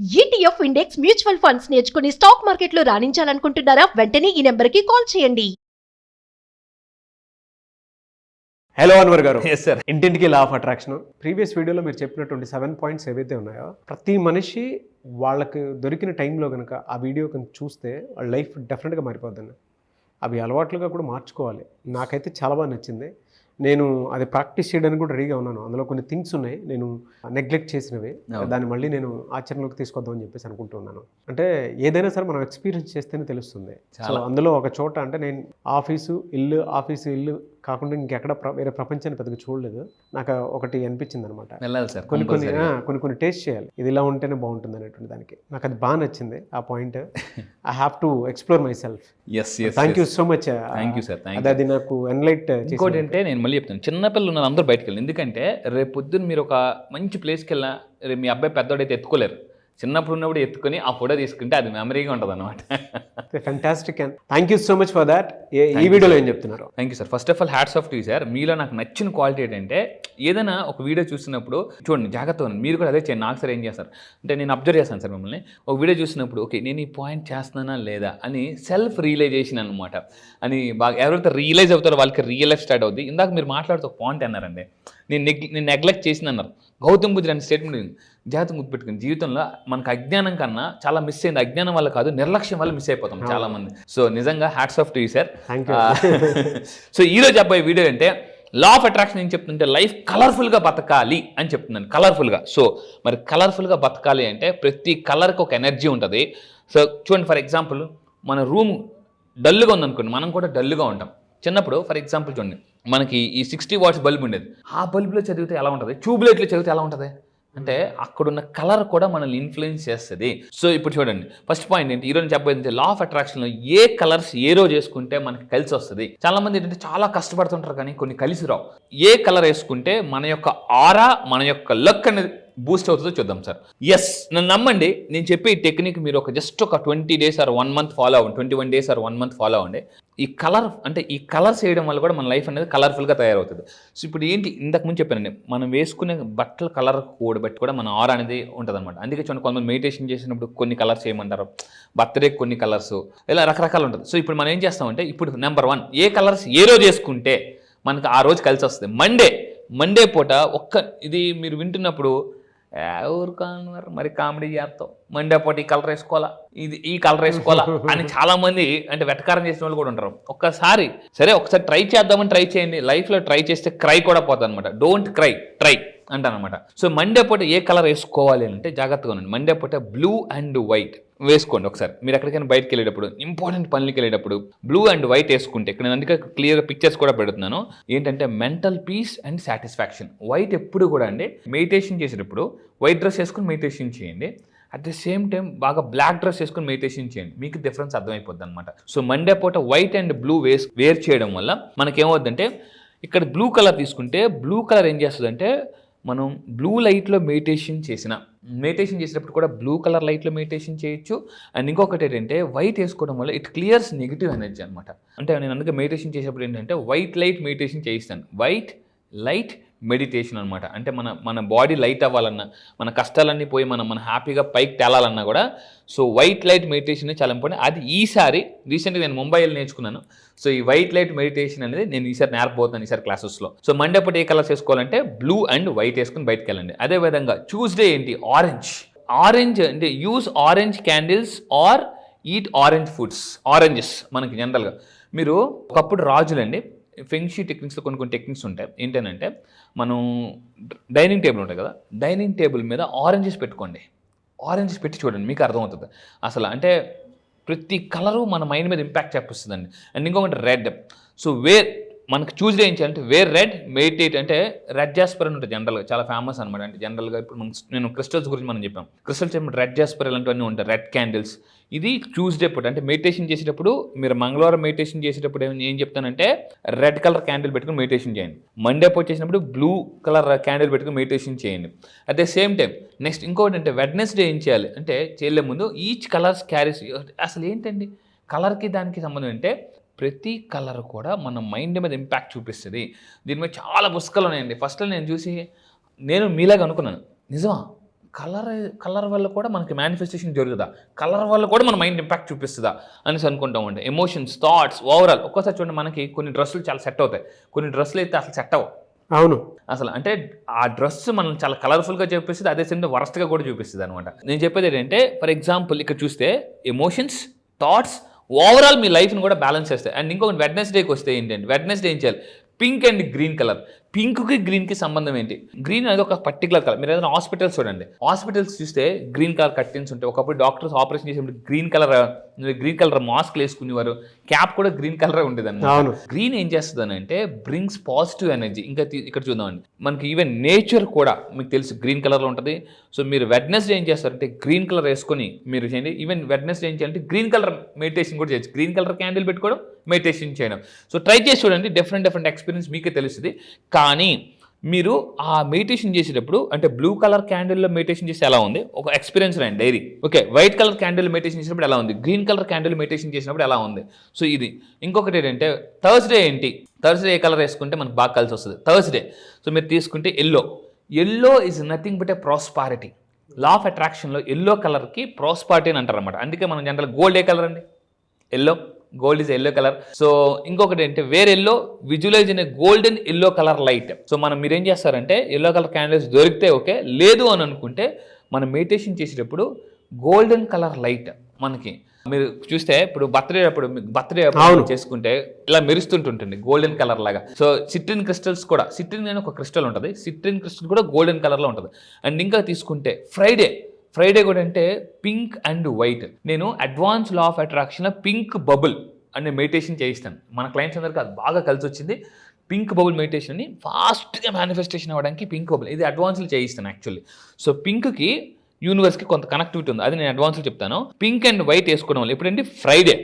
ETF index mutual funds నేర్చుకుని stock మార్కెట్లో రాణించాలనుకుంటున్నారా? వెంటనే ఈ నెంబర్కి కాల్ చేయండి. హలో అన్వర్ గారు. Yes sir. ఇంటింటికి లా ఆఫ్ అట్రాక్షన్ ప్రీవియస్ వీడియోలో మీరు చెప్పినటువంటి 7 పాయింట్స్ ఏవైతే ఉన్నాయో ప్రతి మనిషి వాళ్ళకి దొరికిన టైంలో కనుక ఆ వీడియో కనుక చూస్తే వాళ్ళ లైఫ్ డెఫినెట్గా మారిపోద్దండి. అవి అలవాట్లుగా కూడా మార్చుకోవాలి. నాకైతే చాలా బాగా నచ్చింది. నేను అది ప్రాక్టీస్ చేయడానికి కూడా రెడీగా ఉన్నాను. అందులో కొన్ని థింగ్స్ ఉన్నాయి నేను నెగ్లెక్ట్ చేసినవి, దాన్ని మళ్ళీ నేను ఆచరణలోకి తీసుకొద్దామని చెప్పేసి అనుకుంటున్నాను. అంటే ఏదైనా సరే మనం ఎక్స్పీరియన్స్ చేస్తేనే తెలుస్తుంది. సో అందులో ఒక చోట అంటే నేను ఆఫీసు ఇల్లు కాకుండా ఇంకెక్కడ వేరే ప్రపంచాన్ని పెద్దగా చూడలేదు. నాకు ఒకటి అనిపించింది అనమాట, కొన్ని టేస్ట్ చేయాలి, ఇది ఇలా ఉంటేనే బాగుంటుంది అనేటువంటి దానికి. నాకు అది బాగా నచ్చింది ఆ point. I have to explore my self. Thank you so much. అది నాకు ఎన్లైట్. ఇంకోటి అంటే నేను మళ్ళీ చెప్తాను, చిన్నపిల్లలు ఉన్నారు అందరూ బయటకు వెళ్ళి, ఎందుకంటే రేపు పొద్దున్న మీరు ఒక మంచి ప్లేస్కి వెళ్ళినా రేపు మీ అబ్బాయి పెద్దోడైతే ఎత్తుకోలేరు. చిన్నప్పుడు ఉన్నప్పుడు ఎత్తుకొని ఆ ఫోటో తీసుకుంటే అది మెమరీగా ఉంటుంది అనమాట. Fantastic. And thank you so much for that. ఈ వీడియోలో ఏం చెప్తున్నారు? Thank you sir. First of all hats off to you sir. మీలో నాకు నచ్చిన క్వాలిటీ ఏంటంటే ఏదైనా ఒక వీడియో చూసినప్పుడు చూడండి, జాగ్రత్తగా మీరు కూడా అదే చేయండి. నాకు సార్ ఏం చేస్తారు అంటే నేను అబ్జర్వ్ చేస్తాను సార్ మిమ్మల్ని. ఒక వీడియో చూసినప్పుడు ఓకే నేను ఈ పాయింట్ చేస్తున్నానా లేదా అని సెల్ఫ్ రియలైజేషన్ అనమాట. అని బాగా ఎవరైతే రియలైజ్ అవుతారో వాళ్ళకి రియల్ లైఫ్ స్టార్ట్ అవుతుంది. ఇందాక మీరు మాట్లాడుతూ ఒక పాయింట్ అన్నారండి, నేను నెగ్లెక్ట్ చేసిన అన్నారు. గౌతమ్ బుద్ధుడు అనే స్టేట్మెంట్ జాగ్రత్త గుర్తుపెట్టుకుని, జీవితంలో మనకు అజ్ఞానం కన్నా చాలా మిస్ అయింది. అజ్ఞానం వల్ల కాదు, నిర్లక్ష్యం వల్ల మిస్ అయిపోతాం చాలా మంది. సో నిజంగా hats off to you sir. So ఈరోజు అబ్బాయి వీడియో అంటే లా ఆఫ్ అట్రాక్షన్ ఏం చెప్తుంటే లైఫ్ కలర్ఫుల్గా బతకాలి అని చెప్తున్నాను. కలర్ఫుల్గా. సో మరి కలర్ఫుల్గా బతకాలి అంటే ప్రతి కలర్కి ఒక ఎనర్జీ ఉంటుంది. సో చూడండి, ఫర్ ఎగ్జాంపుల్ మన రూమ్ డల్గా ఉందనుకోండి, మనం కూడా డల్గా ఉంటాం. చిన్నప్పుడు ఫర్ ఎగ్జాంపుల్ చూడండి, మనకి ఈ 60 వాట్స్ బల్బ్ ఉండేది. ఆ బల్బులో చదివితే ఎలా ఉంటుంది, ట్యూబ్లైట్లో చదివితే ఎలా ఉంటుంది అంటే అక్కడున్న కలర్ కూడా మనల్ని ఇన్ఫ్లుయెన్స్ చేస్తుంది. సో ఇప్పుడు చూడండి, ఫస్ట్ పాయింట్ ఏంటి ఈరోజు చెప్పబోయేది, లా ఆఫ్ అట్రాక్షన్లో ఏ కలర్స్ ఏ రోజు వేసుకుంటే మనకి కలిసి వస్తుంది. చాలా మంది ఏంటంటే చాలా కష్టపడుతుంటారు కానీ కొన్ని కలిసి రావు. ఏ కలర్ వేసుకుంటే మన యొక్క ఆరా, మన యొక్క లక్ అనేది బూస్ట్ అవుతుందో చూద్దాం సార్. ఎస్, నన్ను నమ్మండి, నేను చెప్పే ఈ టెక్నిక్ మీరు జస్ట్ ఒక 20 days ఆర్ 1 month ఫాలో అవ్వండి, 21 days ఆర్ 1 month ఫాలో అవ్వండి. ఈ కలర్ అంటే ఈ కలర్స్ వేయడం వల్ల కూడా మన లైఫ్ అనేది కలర్ఫుల్గా తయారవుతుంది. సో ఇప్పుడు ఏంటి ఇంతకు ముందు చెప్పానండి, మనం వేసుకునే బట్టల కలర్ కోడ్ బట్టి కూడా మన ఆరా అనేది ఉంటుంది అనమాట. అందుకే చూడండి, కొంతమంది మెడిటేషన్ చేసినప్పుడు కొన్ని కలర్స్ చేయమంటారు, బర్త్డే కొన్ని కలర్స్, ఇలా రకరకాలు ఉంటుంది. సో ఇప్పుడు మనం ఏం చేస్తామంటే, ఇప్పుడు నెంబర్ 1 ఏ కలర్స్ ఏ రోజు వేసుకుంటే మనకు ఆ రోజు కలిసి వస్తుంది. మండే పూట ఇది మీరు వింటున్నప్పుడు ఎవరు కాను మరి కామెడీ చేస్తావు, మండే పూట ఈ కలర్ వేసుకోవాలా, ఈ కలర్ వేసుకోవాలా అని చాలా మంది అంటే వెటకారం చేసిన వాళ్ళు కూడా ఉంటారు. ఒకసారి ట్రై చేద్దామని ట్రై చేయండి. లైఫ్లో ట్రై చేస్తే క్రై కూడా పోతుంది అనమాట. డోంట్ క్రై, ట్రై అంటానమాట. సో మండే పూట ఏ కలర్ వేసుకోవాలి అంటే జాగ్రత్తగా ఉండండి. మండే పూట బ్లూ అండ్ వైట్ వేసుకోండి. ఒకసారి మీరు ఎక్కడికైనా బయటకు వెళ్ళేటప్పుడు, ఇంపార్టెంట్ పనులకి వెళ్ళేటప్పుడు బ్లూ అండ్ వైట్ వేసుకుంటే, ఇక్కడ నేను అందుకే క్లియర్గా పిక్చర్స్ కూడా పెడుతున్నాను. ఏంటంటే mental peace and satisfaction. White ఎప్పుడు కూడా అండి మెడిటేషన్ చేసేటప్పుడు వైట్ డ్రెస్ వేసుకుని మెడిటేషన్ చేయండి. అట్ ద సేమ్ టైం బాగా బ్లాక్ డ్రెస్ వేసుకుని మెడిటేషన్ చేయండి, మీకు డిఫరెన్స్ అర్థమైపోద్ది అనమాట. సో మండే పూట వైట్ అండ్ బ్లూ వేర్ చేయడం వల్ల మనకేమవుద్దంటే, ఇక్కడ బ్లూ కలర్ తీసుకుంటే బ్లూ కలర్ ఏం చేస్తుందంటే, మనం బ్లూ లైట్లో మెడిటేషన్ చేసినప్పుడు కూడా బ్లూ కలర్ లైట్లో మెడిటేషన్ చేయొచ్చు. అండ్ ఇంకొకటి ఏంటంటే వైట్ వేసుకోవడం వల్ల ఇట్ క్లియర్స్ నెగిటివ్ ఎనర్జీ అనమాట. అంటే నేను అందుకే మెడిటేషన్ చేసేప్పుడు ఏంటంటే వైట్ లైట్ మెడిటేషన్ చేయిస్తాను. వైట్ లైట్ మెడిటేషన్ అనమాట. అంటే మన బాడీ లైట్ అవ్వాలన్నా, మన కష్టాలన్నీ పోయి మనం హ్యాపీగా పైకి తేలాలన్నా కూడా సో వైట్ లైట్ మెడిటేషన్ చాలా ఇంపార్టెంట్. అది రీసెంట్గా నేను ముంబై వెళ్ళి నేర్చుకున్నాను. సో ఈ వైట్ లైట్ మెడిటేషన్ అనేది నేను ఈసారి నేర్పబోతున్నాను ఈసారి క్లాసెస్లో. సో మండే పూట ఏ కలర్స్ వేసుకోవాలంటే బ్లూ అండ్ వైట్ వేసుకుని బయటకు వెళ్ళండి. అదేవిధంగా ట్యూస్డే ఏంటి, ఆరెంజ్ అంటే use orange candles are eat orange foods. Oranges మనకి జనరల్గా మీరు ఒకప్పుడు రాజులండి, ఫెంగ్షీ టెక్నిక్స్లో కొన్ని టెక్నిక్స్ ఉంటాయి. ఏంటంటే మనం డైనింగ్ టేబుల్ ఉంటుంది కదా, డైనింగ్ టేబుల్ మీద ఆరెంజెస్ పెట్టుకోండి. ఆరెంజెస్ పెట్టి చూడండి, మీకు అర్థమవుతుంది అసలు. అంటే ప్రతి కలరు మన మైండ్ మీద ఇంపాక్ట్ చూపిస్తుందండి. అండ్ ఇంకొకటి రెడ్. సో మనకు ట్యూస్డే ఏం చేయాలంటే రెడ్ మెడిటేట్ అంటే రెడ్ జాస్పర్ అని ఉంటుంది జనరల్గా, చాలా ఫేమస్ అనమాట. అంటే జనరల్గా ఇప్పుడు నేను క్రిస్టల్స్ గురించి మనం చెప్పాం. క్రిస్టల్స్ రెడ్ జాస్పర్ ఇలాంటివన్నీ ఉంటాయి, రెడ్ క్యాండిల్స్. ఇది ట్యూస్డే పూట అంటే మెడిటేషన్ చేసేటప్పుడు, మీరు మంగళవారం మెడిటేషన్ చేసేటప్పుడు ఏం చెప్తానంటే రెడ్ కలర్ క్యాండిల్ పెట్టుకుని మెడిటేషన్ చేయండి. మండే పూట చేసినప్పుడు బ్లూ కలర్ క్యాండిల్ పెట్టుకుని మెడిటేషన్ చేయండి. At the same time next ఇంకోటి అంటే వెడ్నెస్డే ఏం చేయాలి అంటే, చేయలే ముందు ఈచ్ కలర్స్ క్యారీస్. అసలు ఏంటండి కలర్కి దానికి సంబంధం అంటే ప్రతి కలర్ కూడా మన మైండ్ మీద ఇంపాక్ట్ చూపిస్తుంది. దీని మీద చాలా పుస్తకాలు ఉన్నాయండి. ఫస్ట్లో నేను చూసి నేను మీలాగా అనుకున్నాను, నిజమా కలర్ వల్ల కూడా మనకి మేనిఫెస్టేషన్ జరుగుతుందా, కలర్ వల్ల కూడా మన మైండ్ ఇంపాక్ట్ చూపిస్తుందా అనేసి అనుకుంటామండి. Emotions, thoughts, overall. ఒక్కోసారి చూడండి మనకి కొన్ని డ్రెస్సులు చాలా సెట్ అవుతాయి, కొన్ని డ్రెస్సులు అయితే అసలు సెట్ అవ్వవు. అవును, అసలు అంటే ఆ డ్రెస్ మనం చాలా కలర్ఫుల్గా చూపిస్తుంది, అదే సేమ్ వరస్ట్గా కూడా చూపిస్తుంది అనమాట. నేను చెప్పేది ఏంటంటే ఫర్ ఎగ్జాంపుల్ ఇక్కడ చూస్తే ఎమోషన్స్, థాట్స్, ఓవరాల్ మీ లైఫ్ని కూడా బ్యాలెన్స్ చేస్తాయి. అండ్ ఇంకొక వెడ్నెస్డేకి వస్తే ఏంటంటే వెడ్నెస్డే ఏం చేయాలి, పింక్ అండ్ గ్రీన్ కలర్. పింక్కి గ్రీన్కి సంబంధం ఏంటి? గ్రీన్ అనేది ఒక పర్టికులర్ కలర్. మీరు ఏదైనా హాస్పిటల్స్ చూడండి, హాస్పిటల్స్ చూస్తే గ్రీన్ కలర్ కర్టెన్స్ ఉంటాయి. ఒకప్పుడు డాక్టర్స్ ఆపరేషన్ చేసేప్పుడు గ్రీన్ కలర్ మాస్క్ వేసుకునేవారు, క్యాప్ కూడా గ్రీన్ కలర్ ఉండేది అన్నమాట. గ్రీన్ ఏం చేస్తుంది అంటే బ్రింగ్స్ పాజిటివ్ ఎనర్జీ. ఇంకా ఇక్కడ చూద్దామండి, మనకి ఈవెన్ నేచర్ కూడా మీకు తెలుసు గ్రీన్ కలర్లో ఉంటుంది. సో మీరు వెడ్నెస్డే ఏం చేస్తారంటే గ్రీన్ కలర్ వేసుకొని మీరు చేయండి. ఈవెన్ వెడ్నెస్డే ఏం చేయాలంటే గ్రీన్ కలర్ మెడిటేషన్ కూడా చేయొచ్చు, గ్రీన్ కలర్ క్యాండిల్ పెట్టుకోవడం, మెడిటేషన్ చేయడం. సో ట్రై చేసి చూడండి, డిఫరెంట్ ఎక్స్పీరియన్స్ మీకే తెలుస్తుంది. కానీ మీరు ఆ మెడిటేషన్ చేసేటప్పుడు అంటే బ్లూ కలర్ క్యాండిల్లో మెడిటేషన్ చేస్తే ఎలా ఉంది ఒక ఎక్స్పీరియన్స్ రాయండి diary. Okay, white colour candle meditation చేసినప్పుడు ఎలా ఉంది, గ్రీన్ కలర్ క్యాండిల్ మెడిటేషన్ చేసినప్పుడు ఎలా ఉంది. సో ఇది. ఇంకొకటి ఏంటంటే థర్స్డే ఏంటి, థర్స్డే ఏ కలర్ వేసుకుంటే మనకు బాగా కలిసి వస్తుంది. థర్స్డే సో మీరు తీసుకుంటే yellow is nothing but a prosperity. Law of అట్రాక్షన్లో ఎల్లో కలర్కి ప్రాస్పారిటీ అని అంటారు అనమాట. అందుకే మనం జనరల్ గోల్డ్ ఏ కలర్ అండి, yellow. Gold is yellow colour. So ఇంకొకటి ఏంటంటే వేరే yellow visualise in golden yellow colour light. So మనం మీరేం చేస్తారంటే ఎల్లో కలర్ క్యాండిల్స్ దొరికితే ఓకే, లేదు అని అనుకుంటే మనం మెడిటేషన్ చేసేటప్పుడు గోల్డెన్ కలర్ లైట్ మనకి మీరు చూస్తే ఇప్పుడు బర్త్డే చేసుకుంటే ఇలా మెరుస్తుంటుంటుంది గోల్డెన్ కలర్ లాగా. సో సిట్రిన్ క్రిస్టల్స్ కూడా, సిట్రిన్ అనే ఒక క్రిస్టల్ ఉంటుంది, సిట్రిన్ క్రిస్టల్ కూడా గోల్డెన్ కలర్లో ఉంటుంది. అండ్ ఇంకా తీసుకుంటే ఫ్రైడే కూడా అంటే పింక్ అండ్ వైట్. నేను అడ్వాన్స్ లా ఆఫ్ అట్రాక్షన్లో పింక్ బబుల్ అనే మెడిటేషన్ చేయిస్తాను మన క్లయింట్స్ అందరికీ. అది బాగా కలిసి వచ్చింది. పింక్ బబుల్ మెడిటేషన్ని ఫాస్ట్గా మేనిఫెస్టేషన్ అవ్వడానికి పింక్ బబుల్ ఇది అడ్వాన్స్లో చేయిస్తాను యాక్చువల్లీ. సో పింక్కి యూనివర్స్కి కొంత కనెక్టివిటీ ఉంది, అది నేను అడ్వాన్స్లో చెప్తాను. పింక్ అండ్ వైట్ వేసుకోవడం వల్ల ఎప్పుడంటే Friday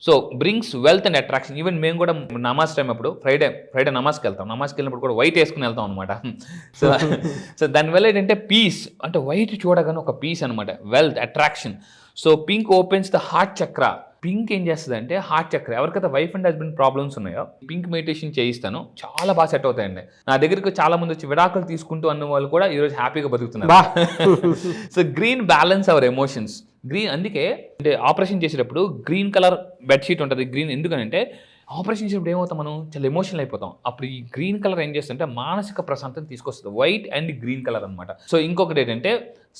so brings wealth and attraction. Even మేము కూడా నమాజ్ టైం అప్పుడు ఫ్రైడే నమాజ్కి వెళ్తాం, నమాజ్కి వెళ్ళినప్పుడు కూడా వైట్ వేసుకుని వెళ్తాం అనమాట. సో దానివల్ల ఏంటంటే పీస్, అంటే వైట్ చూడగానే ఒక పీస్ అనమాట, wealth, attraction. So pink opens the heart చక్ర. పింక్ ఏం చేస్తుంది అంటే హార్ట్ చక్ర. ఎవరికైతే వైఫ్ అండ్ హస్బెండ్ ప్రాబ్లమ్స్ ఉన్నాయో పింక్ మెడిటేషన్ చేయిస్తాను, చాలా బాగా సెట్ అవుతాయండి. నా దగ్గరికి చాలా మంది వచ్చి విడాకులు తీసుకుంటూ అన్న వాళ్ళు కూడా ఈరోజు హ్యాపీగా బతుకుతున్నారు. So green balance hour emotions. Green అందుకే అంటే ఆపరేషన్ చేసేటప్పుడు గ్రీన్ కలర్ బెడ్షీట్ ఉంటుంది. గ్రీన్ ఎందుకనంటే ఆపరేషన్ చేసేటప్పుడు ఏమవుతాం మనం చాలా ఎమోషనల్ అయిపోతాం. అప్పుడు ఈ గ్రీన్ కలర్ ఏం చేస్తుంటే మానసిక ప్రశాంతత తీసుకొస్తుంది, వైట్ అండ్ గ్రీన్ కలర్ అనమాట. సో ఇంకొకటి ఏంటంటే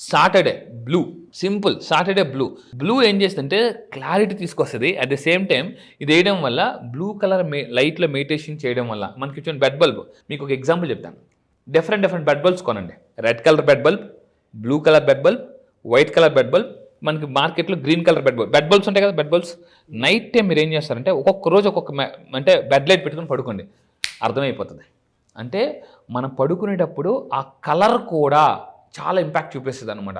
Saturday blue. Simple, Saturday blue ఏం చేస్తుంటే క్లారిటీ తీసుకొస్తుంది. అట్ ద సేమ్ టైం ఇది వేయడం వల్ల బ్లూ కలర్ లైట్లో మెడిటేషన్ చేయడం వల్ల మనకి ఇచ్చిన బెడ్ బల్బ్, మీకు ఒక ఎగ్జాంపుల్ చెప్తాను. డిఫరెంట్ బెడ్ బల్బ్స్ కొనండి. Red colour bed bulb, blue colour bed bulb, white colour bed bulb, మనకి మార్కెట్లో గ్రీన్ కలర్ బెడ్ బల్బ్స్ ఉంటాయి కదా. బెడ్ బల్బ్స్ నైట్ టైం మీరు ఏం చేస్తారంటే ఒక్కొక్క రోజు అంటే బెడ్ లైట్ పెట్టుకుని పడుకోండి, అర్థమైపోతుంది. అంటే మనం పడుకునేటప్పుడు ఆ కలర్ కూడా చాలా ఇంపాక్ట్ చూపిస్తుంది అనమాట.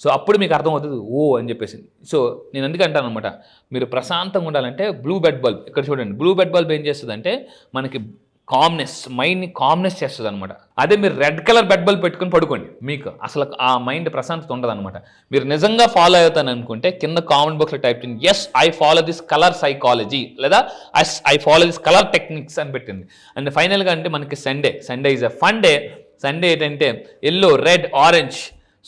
సో అప్పుడు మీకు అర్థమవుతుంది అని చెప్పేసి. సో నేను ఎందుకు అంటాను అనమాట, మీరు ప్రశాంతంగా ఉండాలంటే బ్లూ బెడ్ బల్బ్. ఇక్కడ చూడండి, బ్లూ బెడ్ బల్బ్ ఏం చేస్తుంది అంటే మనకి కామ్నెస్, మైండ్ని కామ్నెస్ చేస్తుంది అనమాట. అదే మీరు రెడ్ కలర్ బెడ్ బల్బ్ పెట్టుకుని పడుకోండి, మీకు అసలు ఆ మైండ్ ప్రశాంతత ఉండదు అనమాట. మీరు నిజంగా ఫాలో అవుతాను అనుకుంటే కింద కామెంట్ బాక్స్లో టైప్ చేయండి, yes I follow this colour psychology, లేదా yes I follow this colour techniques అని పెట్టింది. అండ్ ఫైనల్గా అంటే మనకి Sunday is a fun day. Sunday ఏంటంటే ఎల్లో, రెడ్, ఆరెంజ్.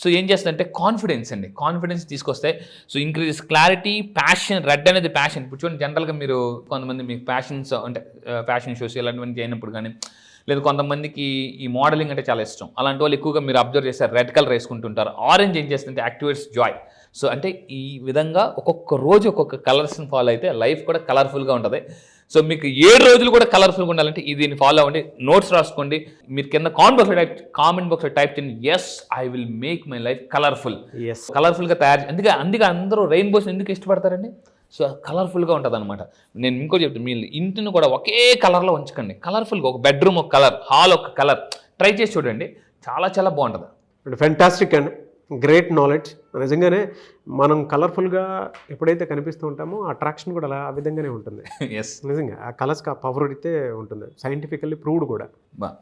సో ఏం చేస్తుందంటే కాన్ఫిడెన్స్ తీసుకొస్తాయి. So increases clarity, passion. Red అనేది ప్యాషన్. ఇప్పుడు చూడండి, జనరల్గా మీరు కొంతమంది మీకు ప్యాషన్స్ అంటే ఫ్యాషన్ షోస్ ఇలాంటివన్నీ చేయనప్పుడు కానీ, లేదా కొంతమందికి ఈ మోడలింగ్ అంటే చాలా ఇష్టం, అలాంటి వాళ్ళు ఎక్కువగా మీరు అబ్జర్వ్ చేస్తారు రెడ్ కలర్ వేసుకుంటుంటారు. ఆరెంజ్ ఏం చేస్తుంటే యాక్టివేట్స్ జాయ్. సో అంటే ఈ విధంగా ఒక్కొక్క రోజు ఒక్కొక్క కలర్స్ని ఫాలో అయితే లైఫ్ కూడా కలర్ఫుల్గా ఉంటుంది. సో మీకు 7 రోజులు కూడా కలర్ఫుల్గా ఉండాలంటే దీన్ని ఫాలో అవ్వండి, నోట్స్ రాసుకోండి. మీరు కింద కామెంట్ బాక్స్లో టైప్ చేయండి, yes I will make my life కలర్ఫుల్గా తయారు. అందుకే అందరూ రెయిన్బోస్ ఎందుకు ఇష్టపడతారండి? సో కలర్ఫుల్గా ఉంటుంది అనమాట. నేను ఇంకో చెప్తాను, మీ ఇంటిని కూడా ఒకే కలర్లో ఉంచకండి, కలర్ఫుల్గా. ఒక బెడ్రూమ్ ఒక కలర్, హాల్ ఒక కలర్, ట్రై చేసి చూడండి, చాలా బాగుంటుంది. ఫెంటాస్టిక్ అండి, గ్రేట్ నాలెడ్జ్. నిజంగానే మనం కలర్ఫుల్గా ఎప్పుడైతే కనిపిస్తూ ఉంటామో అట్రాక్షన్ కూడా అలా ఆ విధంగానే ఉంటుంది. ఎస్, నిజంగా ఆ కలర్స్కి ఆ పవర్ అయితే ఉంటుంది, సైంటిఫికల్లీ ప్రూవ్డ్ కూడా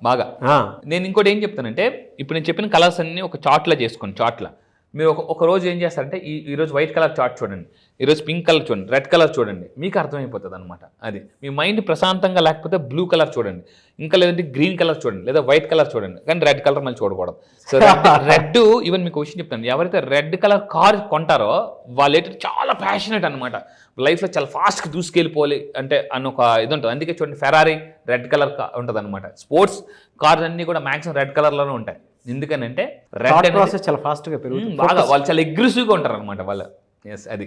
బాగా. నేను ఇంకోటి ఏం చెప్తానంటే, ఇప్పుడు నేను చెప్పిన కలర్స్ అన్ని ఒక చార్ట్లో చేసుకోండి. చార్ట్లో మీరు ఒక రోజు ఏం చేస్తారంటే ఈరోజు వైట్ కలర్ చార్ట్ చూడండి, ఈరోజు పింక్ కలర్ చూడండి, రెడ్ కలర్ చూడండి, మీకు అర్థమైపోతుంది అనమాట. అది మీ మైండ్ ప్రశాంతంగా లేకపోతే బ్లూ కలర్ చూడండి, ఇంకా లేదంటే గ్రీన్ కలర్ చూడండి, లేదా వైట్ కలర్ చూడండి, కానీ రెడ్ కలర్ మళ్ళీ చూడకూడదు. సో రెడ్ ఈవెన్ మీకు విషయం చెప్తాను, ఎవరైతే రెడ్ కలర్ కార్ కొంటారో వాళ్ళైతే చాలా ప్యాషనెట్ అనమాట, లైఫ్లో చాలా ఫాస్ట్గా దూసుకెళ్ళిపోవాలి అంటే అన్న ఒక ఇది ఉంటుంది. అందుకే చూడండి ఫెరారీ రెడ్ కలర్ ఉంటుంది అనమాట. స్పోర్ట్స్ కార్స్ అన్నీ కూడా మ్యాక్సిమం రెడ్ కలర్లోనే ఉంటాయి. ఎందుకనంటే రెడ్ ప్రాసెస్ చాలా ఫాస్ట్గా పెరుగుతుంది, బాగా వాళ్ళు చాలా అగ్రెసివ్గా ఉంటారు అనమాట వాళ్ళు. ఎస్, అది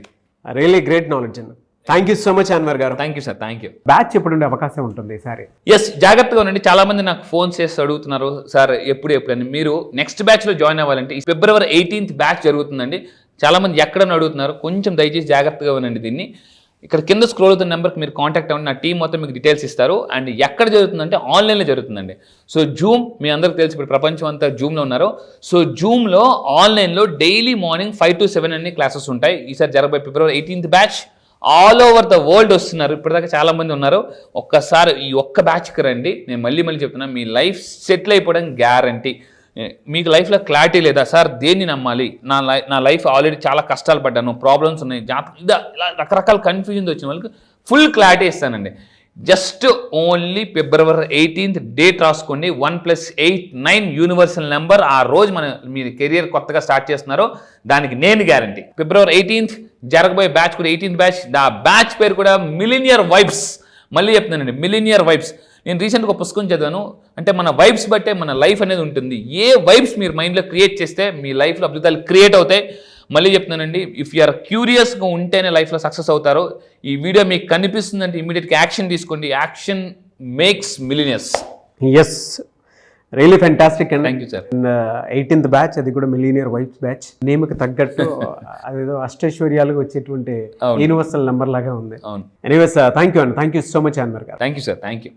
రియలీ గ్రేట్ నాలెడ్జ్ అన్న. Thank you so much Anwar గారు. Thank you sir, thank you. Batch ఎప్పుడు ఉండే అవకాశం ఉంటుంది ఈసారి? ఎస్, జాగ్రత్తగా ఉండండి. చాలా మంది నాకు ఫోన్ చేసి అడుగుతున్నారు, సార్ ఎప్పుడు అని. మీరు నెక్స్ట్ బ్యాచ్లో జాయిన్ అవ్వాలంటే ఈ February 18th బ్యాచ్ జరుగుతుందండి. చాలా మంది ఎక్కడని అడుగుతున్నారు, కొంచెం దయచేసి జాగ్రత్తగా ఉండండి. దీన్ని ఇక్కడ కింద స్క్రోల్ అవుతున్న నెంబర్కి మీరు కాంటాక్ట్ అవ్వండి, నా టీం మొత్తం మీకు డీటెయిల్స్ ఇస్తారు. అండ్ ఎక్కడ జరుగుతుందంటే ఆన్లైన్లో జరుగుతుందండి. సో జూమ్ మీ అందరికీ తెలిసి ఇప్పుడు ప్రపంచం అంతా జూమ్లో ఉన్నారు. సో జూమ్లో ఆన్లైన్లో డైలీ మార్నింగ్ 5 to 7 అన్ని క్లాసెస్ ఉంటాయి. ఈసారి జరగబోయే February 18th batch all over the world వస్తున్నారు. ఇప్పటిదాకా చాలా మంది ఉన్నారు. ఒక్కసారి ఈ ఒక్క బ్యాచ్కి రండి. నేను మళ్ళీ చెప్తున్నా, మీ లైఫ్ సెటిల్ అయిపోవడం గ్యారంటీ. మీకు లైఫ్లో క్లారిటీ లేదా సార్, దేన్ని నమ్మాలి, నా లైఫ్ ఆల్రెడీ చాలా కష్టాలు పడ్డాను, ప్రాబ్లమ్స్ ఉన్నాయి, ఇలా రకరకాల కన్ఫ్యూజన్ వచ్చిన వాళ్ళకి ఫుల్ క్లారిటీ ఇస్తానండి. Just only February 18th date రాసుకోండి. 1+8 9 యూనివర్సల్ నెంబర్. ఆ రోజు మీరు కెరియర్ కొత్తగా స్టార్ట్ చేస్తున్నారో దానికి నేను గ్యారంటీ. February 18th జరగబోయే బ్యాచ్ కూడా 18th బ్యాచ్. ఆ బ్యాచ్ పేరు కూడా మిలీనియర్ వైబ్స్. మళ్ళీ చెప్తున్నానండి, మిలీనియర్ వైబ్స్. నేను రీసెంట్గా ఒక పుస్తకం చదివాను, అంటే మన వైబ్స్ బట్టే మన లైఫ్ అనేది ఉంటుంది. ఏ వైబ్స్ మీరు మైండ్లో క్రియేట్ చేస్తే మీ లైఫ్లో అద్భుతాలు క్రియేట్ అవుతాయి. మళ్ళీ చెప్తున్నానండి, ఇఫ్ యూఆర్ క్యూరియస్గా ఉంటేనే లైఫ్లో సక్సెస్ అవుతారు. ఈ వీడియో మీకు కనిపిస్తుందంటే ఇమీడియట్గా యాక్షన్ తీసుకోండి. Action makes millionaires. Yes, really fantastic అండి. Thank you sir. 18th batch, అది కూడా మిలీనియర్ వైబ్స్ బ్యాచ్. నేమ్కి తగ్గట్టు అదేదో అష్టైశ్వర్యాలుగా వచ్చేటువంటి యూనివర్సల్ నెంబర్ లాగా ఉంది. అవును. ఎనీవేస్, థ్యాంక్ యూ అండి. Thank you so much Anwar గారు. Thank you sir, thank you.